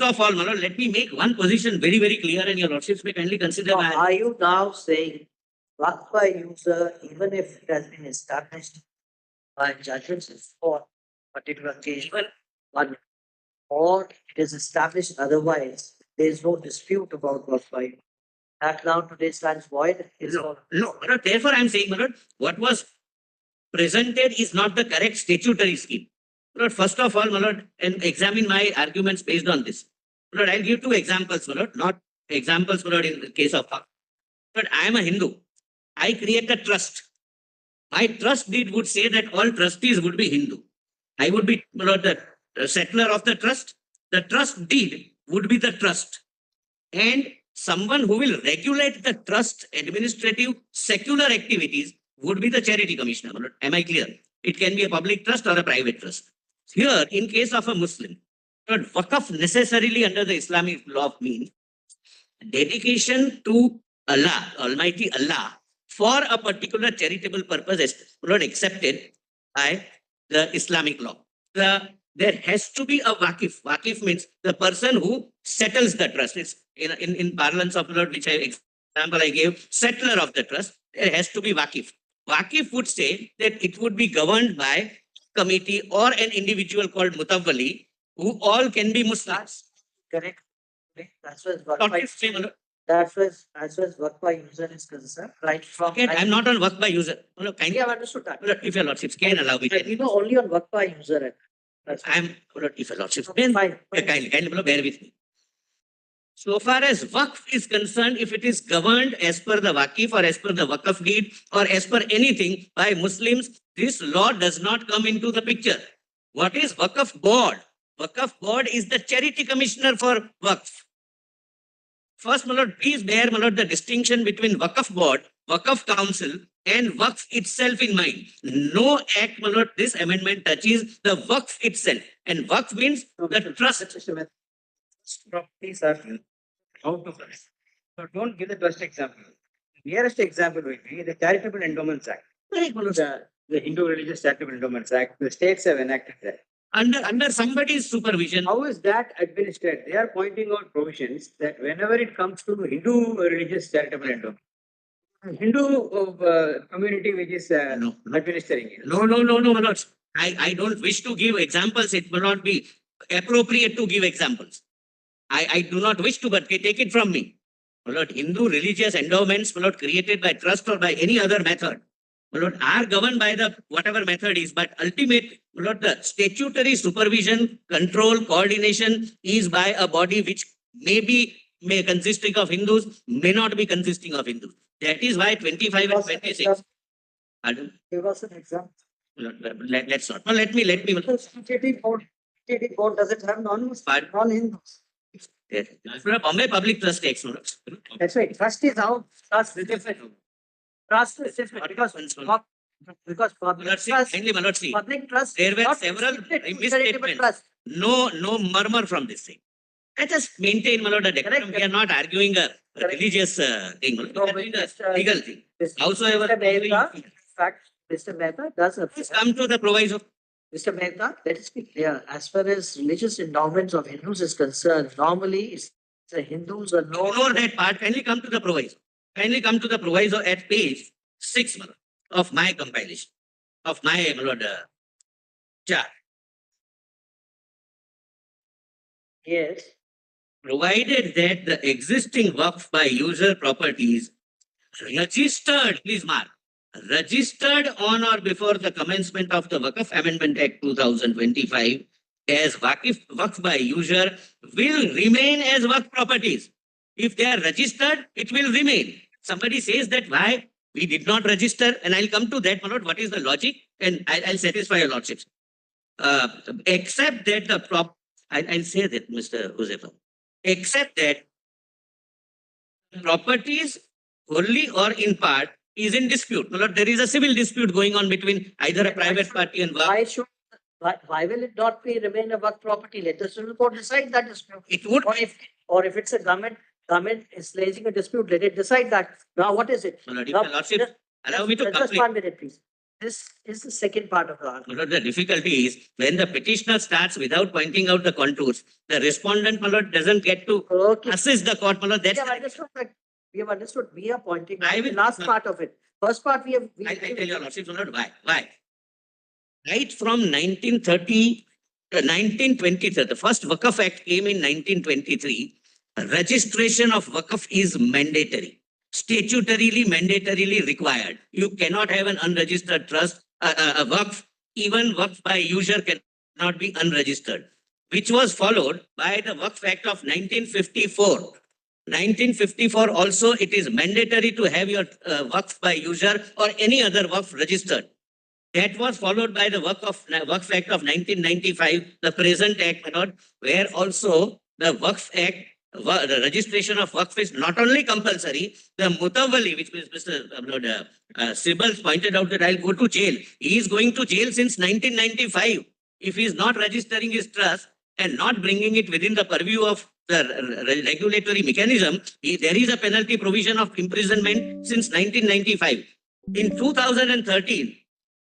of all, my lord, let me make one position very, very clear, and your lordships may kindly consider So my. are you now saying Waqf by user, even if it has been established by judges for particular case, one, or it is established otherwise, there is no dispute about Waqf by user. That now today stands void. No, my lord, therefore I am saying, my lord, what was presented is not the correct statutory scheme. My lord, first of all, my lord, and examine my arguments based on this. My lord, I'll give two examples, my lord, not examples, my lord, in the case of Waqf. But I am a Hindu. I create a trust. My trust deed would say that all trustees would be Hindu. I would be, my lord, the settler of the trust. The trust deed would be the trust. And someone who will regulate the trust administrative secular activities would be the charity commissioner. My lord. Am I clear? It can be a public trust or a private trust. Here, in case of a Muslim, my lord, Waqf necessarily under the Islamic law means dedication to Allah, Almighty Allah, for a particular charitable purpose is not accepted by the Islamic law. There has to be a Waqif. Waqif means the person who settles the trust. It's in parlance of law, which example I gave, settler of the trust, there has to be Waqif. Waqif would say that it would be governed by committee or an individual called Mutawwali, who all can be Muslims. Correct. That's what Not Waqf by if say, as far as Waqf by user is concerned, right from. okay, I'm not on Waqf by user. No, no, kindly, We have understood that. if your lordships can allow me. We know only on Waqf by user. That's I'm, if your lordships can, fine. kindly, bear with me. So far as Waqf is concerned, if it is governed as per the Waqif or as per the Waqf deed or as per anything by Muslims, this law does not come into the picture. What is Waqf board? Waqf board is the charity commissioner for Waqf. First, my lord, please bear, my lord, the distinction between Waqf board, Waqf council, and Waqf itself in mind. No act, my lord, this amendment touches the Waqf itself. And Waqf means the trust. Properties are how to first. So don't give the trust example. Nearest example will be the Charitable Endowments Act. Correct, my lord. The Hindu Religious Charitable Endowments Act. The states have enacted that. Under somebody's supervision. How is that administered? They are pointing out provisions that whenever it comes to Hindu religious charitable endowment, Hindu community which is No. administering it. No, my lords. I don't wish to give examples. It will not be appropriate to give examples. I do not wish to, but take it from me. My lord, Hindu religious endowments, my lord, created by trust or by any other method, my lord, are governed by the whatever method is, but ultimate, my lord, the statutory supervision, control, coordination is by a body which may consisting of Hindus, may not be consisting of Hindus. That is why 25 and 26. Pardon? Give us an example. Let's not. No, let me. TTD board, does it have non-Hindus? Yes. Bombay Public Trust Acts. That's right. Trust is out. Trust is different. Trust is different because public trust. Kindly, my lord, see, Public trust. there were not several restricted to misstatements. charitable trust. No murmur from this thing. Let us maintain, my lord, a decorum. Correct. We are not arguing a religious thing. We No, are doing a Mr. legal thing. Howsoever, Mr. Mehta, in fact, Mr. Mehta does please come to the proviso. Mr. Mehta, let us be clear. As far as religious endowments of Hindus is concerned, normally it's the Hindus are known. Ignore that part. Kindly come to the proviso. Kindly come to the proviso at page 6, my lord, of my compilation, of my, my lord, chart. Yes. Provided that the existing Waqf by user properties registered, please mark, registered on or before the commencement of the Waqf Amendment Act 2025 as Waqf by user will remain as Waqf properties. If they are registered, it will remain. Somebody says that why we did not register, and I'll come to that, my lord. What is the logic? And I'll satisfy your lordships. Except that the I'll say that, Mr. Josefa. Except that properties wholly or in part is in dispute. My lord, there is a civil dispute going on between either a private party and Waqf. Why will it not remain a Waqf property? Let the civil court decide that dispute. It would. Or if it's a government is raising a dispute, let it decide that. Now what is it? My lord, if Now, your lordship just- allow me to just complete. 1 minute, please. This is the second part of the argument. My lord, the difficulty is when the petitioner starts without pointing out the contours, the respondent, my lord, doesn't get to Okay. assist the court, my lord. We That's have the understood that. We have understood. We are pointing I out the will- last part of it. First part we have. I tell your lordship, my lord, why? Why? Right from 1930, 1923, the first Waqf Act came in 1923. Registration of Waqf is mandatory, statutorily, mandatorily required. You cannot have an unregistered trust, a Waqf, even Waqf by user cannot be unregistered, which was followed by the Waqf Act of 1954. 1954 also, it is mandatory to have your Waqf by user or any other Waqf registered. That was followed by the Waqf Act of 1995, the present act, my lord, where also the Waqf Act, the registration of Waqf is not only compulsory, the Mutawalli, which Mr. Sibbles pointed out that I'll go to jail. He is going to jail since 1995. If he is not registering his trust and not bringing it within the purview of the regulatory mechanism, there is a penalty provision of imprisonment since 1995. In 2013,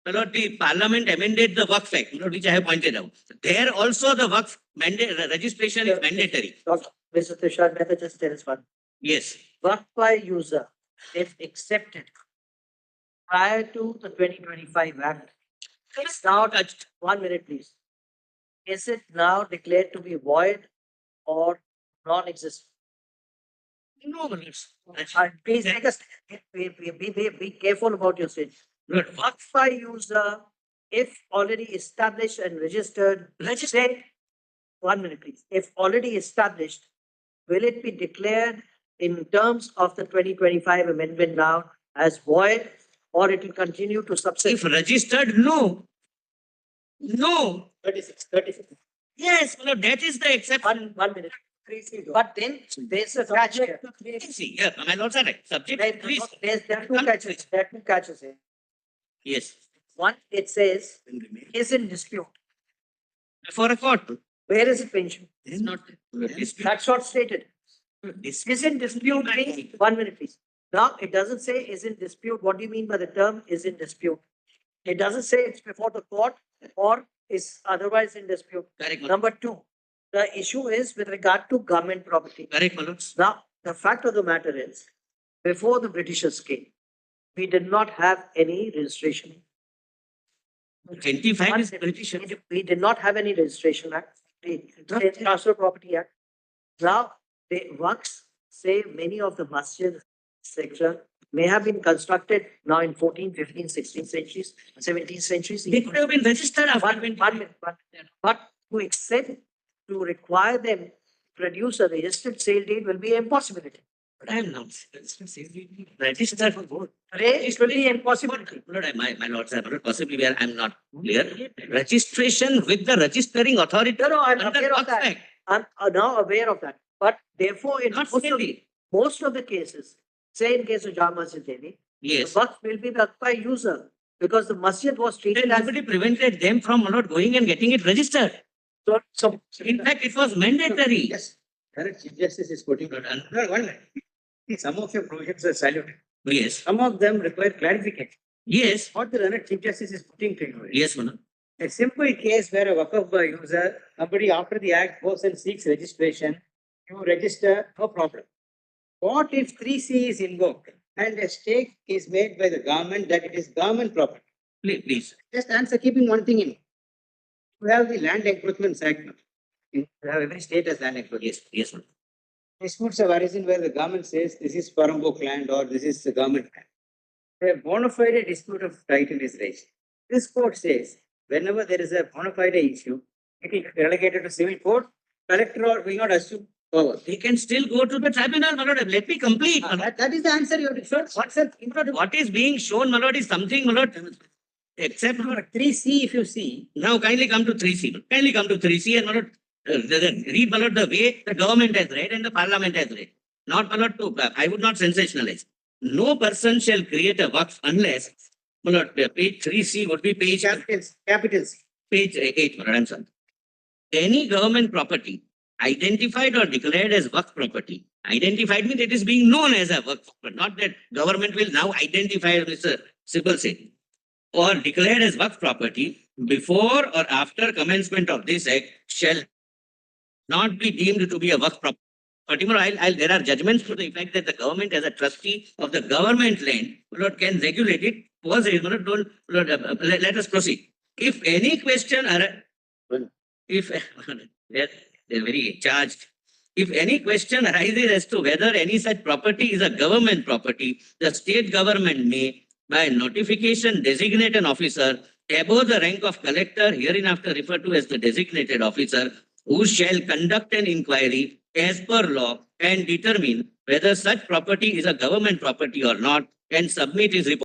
my lord, the parliament amended the Waqf Act, my lord, which I have pointed out. There also the Waqf registration is mandatory. Dr. Mr. Tushar Mehta, just tell us one. Yes. Work by user, if accepted prior to the 2025 Act, is now touched. 1 minute, please. Is it now declared to be void or non-existent? No, my lord. Please take us, be careful about your statement. Lord, Work by user, if already established and registered, registered. 1 minute, please. If already established, will it be declared in terms of the 2025 amendment now as void, or it will continue to if subsist? registered, no. No. 36. Yes, my lord, that is the exception. 1 minute. But then there's a catch here. See, yeah, my lords are right. Subject, please. There are two catches. There are two catches here. Yes. One, it says, is in dispute. Before a court. Where is it mentioned? This is not. That's not stated. This Is in dispute means, 1 minute, please. Now, it doesn't say is in dispute. What do you mean by the term is in dispute? It doesn't say it's before the court or is otherwise in dispute. correct, my lord. Number two, the issue is with regard to government property. Correct, my lords. Now, the fact of the matter is, before the Britishers came, we did not have any registration. 25 is British. We did not have any registration act, the State Transfer Property Act. Now, the works say many of the masjid sector may have been constructed now in 14th, 15th, 16th centuries, 17th centuries. They could have been registered after 1 minute, but to accept, to require them to produce a registered sale deed will be an impossibility. But I am not registered for vote. Today, it will be an impossibility. Lord, my lords, my lord, possibly where I am not clear. Registration with the registering authority. No, I'm under aware of Waqf that. Act, I'm now aware of that. But therefore, in Not most of the cases, say in case of Jama Masjid Delhi, the yes. work will be worked by user because the masjid was Then treated as. nobody prevented them from not going and getting it registered. So, In fact, it was mandatory. Yes, correct. Chief Justice is putting. No, 1 minute. See, some of your provisions are saluted. Yes. Some of them require clarification. Yes. What the learned Chief Justice is putting to you. Yes, my lord. A simple case where a Waqf by user, somebody after the act goes and seeks registration, you register, no problem. What if 3C is invoked and a stake is made by the government that it is government property? Please. Just answer keeping one thing in. You have the Land Encroachment Act. You have every state has land encroachment. Yes, yes, my lord. Disputes have arisen where the government says this is Parambook land or this is the government land. A bona fide dispute of title is raised. This court says whenever there is a bona fide issue, it is relegated to civil court, collector or will not assume power. They can still go to the tribunal, my lord. Let me complete. My lord. That is the answer you referred. What's the What is being shown, my lord, is something, my lord, except for 3C if you see. now kindly come to 3C. Kindly come to 3C and my lord, read, my lord, the way the government has read and the parliament has read. Not, my lord, I would not sensationalize. No person shall create a Waqf unless, my lord, page 3C would be page Capital C. Page 8, my lord, I'm sorry. Any government property identified or declared as Waqf property. Identified means it is being known as a Waqf, but not that government will now identify, Mr. Sibal said. or declared as Waqf property before or after commencement of this act shall not be deemed to be a Waqf property. There are judgments to the effect that the government as a trustee of the government land, Lord, can regulate it. Pause it, Lord, don't, Lord, let us proceed. If any question, if they're very charged, if any question arises as to whether any such property is a government property, the state government may, by notification, designate an officer above the rank of collector, hereinafter referred to as the designated officer, who shall conduct an inquiry as per law and determine whether such property is a government property or not, and submit his report